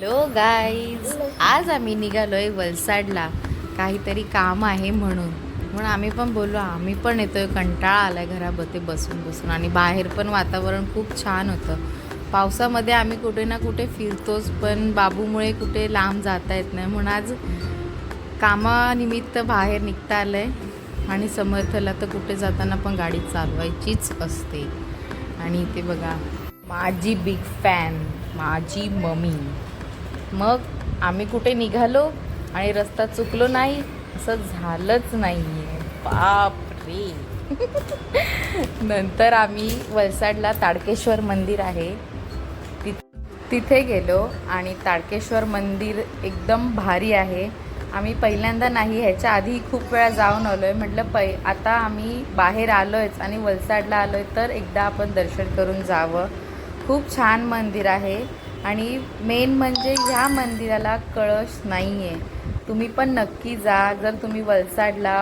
Hello guys, आज आम्ही निघालोय वलसाडला. काहीतरी काम आहे म्हणून आम्ही पण बोललो आम्ही पण येतोय. कंटाळा आलाय घरामध्ये बसून बसून आणि बाहेर पण वातावरण खूप छान होतं. पावसामध्ये आम्ही कुठे ना कुठे फिरतोच, पण बाबूमुळे कुठे लांब जाता येत नाही म्हणून आज कामानिमित्त बाहेर निघता आलंय. आणि समर्थला तर कुठे जाताना पण गाडी चालवायचीच असते. आणि ते बघा माझी बिग फॅन माझी मम्मी. मग आम्ही कुठे निघालो आणि रस्ता चुकलो नाही असं झालंच नाही आहे. बाप रे. नंतर आम्ही वलसाडला ताडकेश्वर मंदिर आहे तिथे गेलो आणि ताडकेश्वर मंदिर एकदम भारी आहे. आम्ही पहिल्यांदा नाही, ह्याच्या आधी खूप वेळा जाऊन आलो आहे. म्हटलं आता आम्ही बाहेर आलो आहेच आणि वलसाडला आलो आहे तर एकदा आपण दर्शन करून जावं. खूप छान मंदिर आहे आणि मेन म्हणजे ह्या मंदिराला कळस नाही आहे. तुम्ही पण नक्की जा जर तुम्ही वलसाडला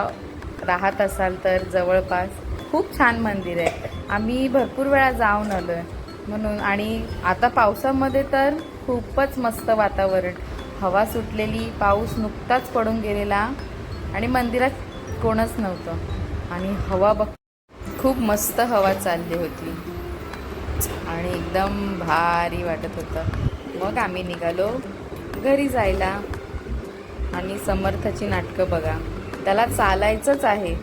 राहत असाल तर. जवळपास खूप छान मंदिर आहे. आम्ही भरपूर वेळा जाऊन आलो आहे म्हणून. आणि आता पावसामध्ये तर खूपच मस्त वातावरण, हवा सुटलेली, पाऊस नुकताच पडून गेलेला आणि मंदिरात कोणच नव्हतं आणि हवा खूप मस्त हवा चालली होती आणि एकदम भारी वाटत होतं. मग आम्ही निघालो घरी जायला. आणि समर्थाची नाटकं बघा, त्याला चालायचंच आहे.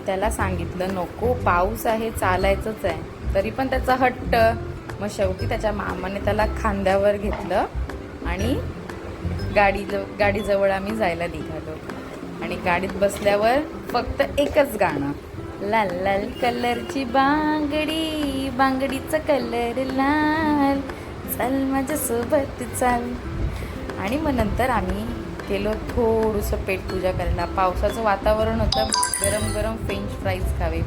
त्याला सांगितलं नको पाऊस आहे चालायचंच आहे, तरी पण त्याचा हट्ट. मग शेवटी त्याच्या मामाने त्याला खांद्यावर घेतलं आणि गाडीजवळ आम्ही जायला निघालो. आणि गाडीत बसल्यावर फक्त एकच गाणं, लाल लाल कलरची बांगडी, बांगडीचा कलर लाल, चल माझ्यासोबत चाल. आणि मग नंतर आम्ही गेलो थोडंसं पेटपूजा करायला. पावसाचं वातावरण होतं, गरम गरम फ्रेंच फ्राईज खावे.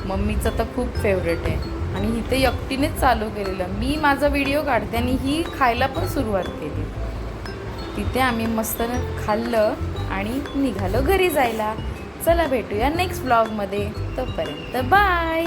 मम्मीचं तर खूप फेवरेट आहे आणि इथे एकटीनेच चालू केलेलं. मी माझा व्हिडिओ काढते आणि ही खायला पण सुरुवात केली. तिथे आम्ही मस्त खाल्लं आणि निघालो घरी जायला. चला भेटूया नेक्स्ट ब्लॉगमध्ये. तोपर्यंत बाय.